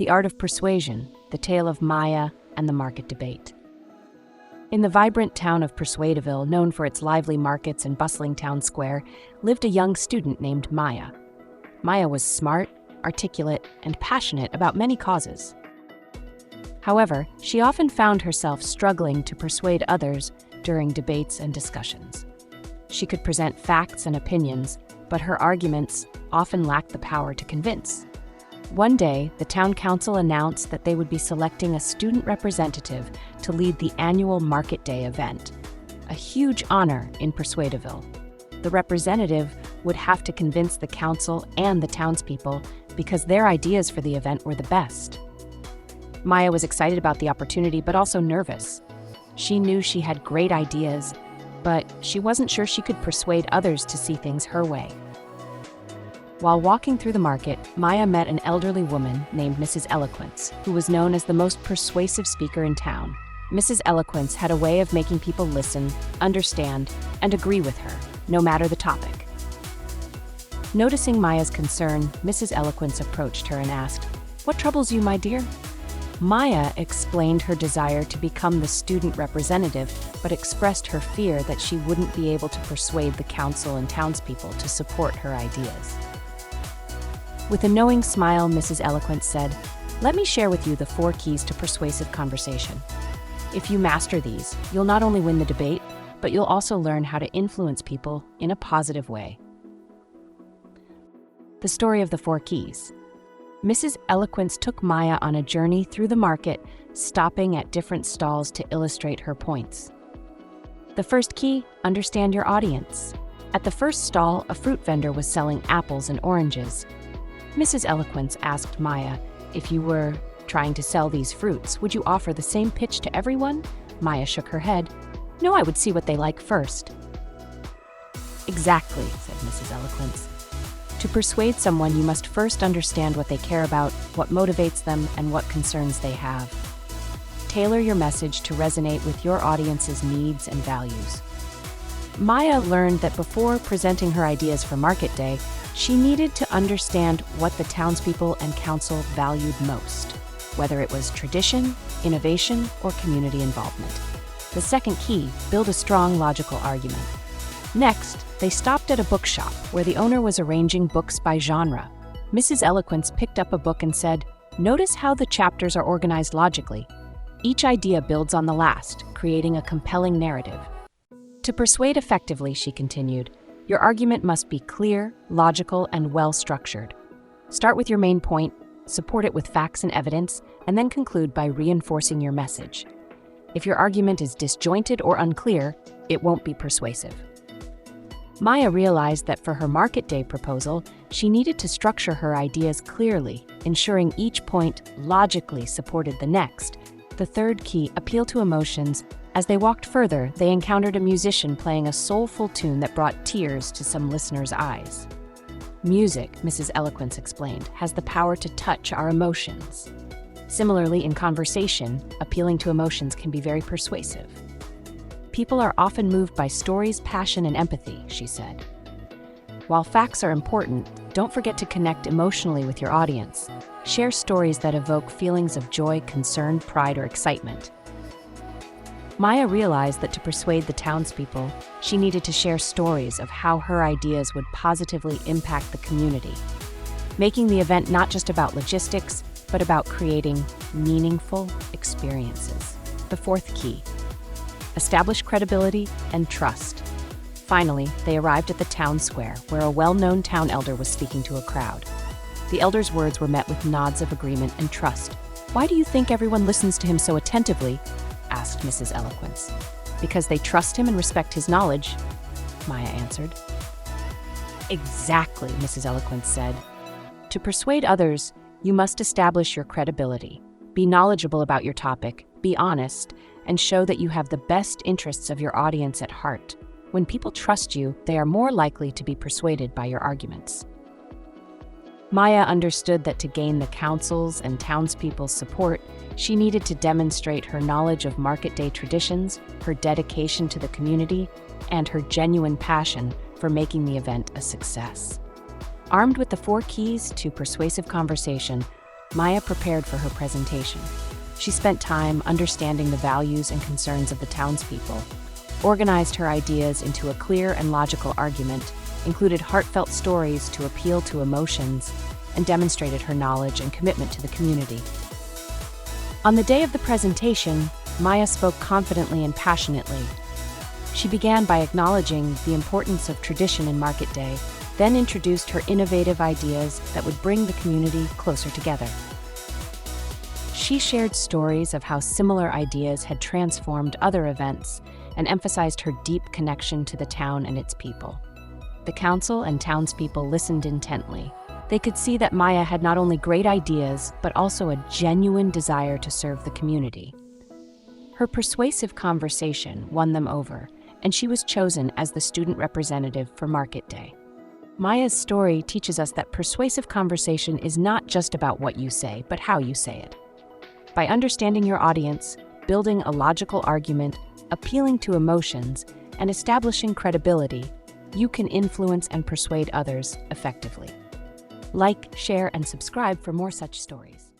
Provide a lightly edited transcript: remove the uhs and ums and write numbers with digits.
The Art of Persuasion, the tale of Maya and the market debate. In the vibrant town of Persuadeville, known for its lively markets and bustling town square, lived a young student named Maya. Maya was smart, articulate, and passionate about many causes. However, she often found herself struggling to persuade others during debates and discussions. She could present facts and opinions, but her arguments often lacked the power to convince. One day, the town council announced that they would be selecting a student representative to lead the annual Market Day event, a huge honor in Persuadeville. The representative would have to convince the council and the townspeople because their ideas for the event were the best. Maya was excited about the opportunity, but also nervous. She knew she had great ideas, but she wasn't sure she could persuade others to see things her way. While walking through the market, Maya met an elderly woman named Mrs. Eloquence, who was known as the most persuasive speaker in town. Mrs. Eloquence had a way of making people listen, understand, and agree with her, no matter the topic. Noticing Maya's concern, Mrs. Eloquence approached her and asked, "What troubles you, my dear?" Maya explained her desire to become the student representative, but expressed her fear that she wouldn't be able to persuade the council and townspeople to support her ideas. With a knowing smile, Mrs. Eloquence said, "Let me share with you the 4 keys to persuasive conversation. If you master these, you'll not only win the debate, but you'll also learn how to influence people in a positive way." The story of the 4 keys. Mrs. Eloquence took Maya on a journey through the market, stopping at different stalls to illustrate her points. The first key, understand your audience. At the first stall, a fruit vendor was selling apples and oranges. Mrs. Eloquence asked Maya, "If you were trying to sell these fruits, would you offer the same pitch to everyone?" Maya shook her head. "No, I would see what they like first." "Exactly," said Mrs. Eloquence. "To persuade someone, you must first understand what they care about, what motivates them, and what concerns they have. Tailor your message to resonate with your audience's needs and values." Maya learned that before presenting her ideas for Market Day, she needed to understand what the townspeople and council valued most, whether it was tradition, innovation, or community involvement. The second key, build a strong logical argument. Next, they stopped at a bookshop where the owner was arranging books by genre. Mrs. Eloquence picked up a book and said, "Notice how the chapters are organized logically. Each idea builds on the last, creating a compelling narrative." To persuade effectively, she continued, your argument must be clear, logical, and well-structured. Start with your main point, support it with facts and evidence, and then conclude by reinforcing your message. If your argument is disjointed or unclear, it won't be persuasive. Maya realized that for her Market Day proposal, she needed to structure her ideas clearly, ensuring each point logically supported the next. The third key, appeal to emotions. As they walked further, they encountered a musician playing a soulful tune that brought tears to some listeners' eyes. Music, Mrs. Eloquence explained, has the power to touch our emotions. Similarly, in conversation, appealing to emotions can be very persuasive. People are often moved by stories, passion, and empathy, she said. While facts are important, don't forget to connect emotionally with your audience. Share stories that evoke feelings of joy, concern, pride, or excitement. Maya realized that to persuade the townspeople, she needed to share stories of how her ideas would positively impact the community, making the event not just about logistics, but about creating meaningful experiences. The fourth key, establish credibility and trust. Finally, they arrived at the town square, where a well-known town elder was speaking to a crowd. The elder's words were met with nods of agreement and trust. "Why do you think everyone listens to him so attentively?" asked Mrs. Eloquence. "Because they trust him and respect his knowledge," Maya answered. "Exactly," Mrs. Eloquence said. "To persuade others, you must establish your credibility. Be knowledgeable about your topic, be honest, and show that you have the best interests of your audience at heart. When people trust you, they are more likely to be persuaded by your arguments." Maya understood that to gain the council's and townspeople's support, she needed to demonstrate her knowledge of Market Day traditions, her dedication to the community, and her genuine passion for making the event a success. Armed with the 4 keys to persuasive conversation, Maya prepared for her presentation. She spent time understanding the values and concerns of the townspeople, organized her ideas into a clear and logical argument, included heartfelt stories to appeal to emotions, and demonstrated her knowledge and commitment to the community. On the day of the presentation, Maya spoke confidently and passionately. She began by acknowledging the importance of tradition in Market Day, then introduced her innovative ideas that would bring the community closer together. She shared stories of how similar ideas had transformed other events and emphasized her deep connection to the town and its people. The council and townspeople listened intently. They could see that Maya had not only great ideas, but also a genuine desire to serve the community. Her persuasive conversation won them over, and she was chosen as the student representative for Market Day. Maya's story teaches us that persuasive conversation is not just about what you say, but how you say it. By understanding your audience, building a logical argument, appealing to emotions, and establishing credibility, you can influence and persuade others effectively. Like, share, and subscribe for more such stories.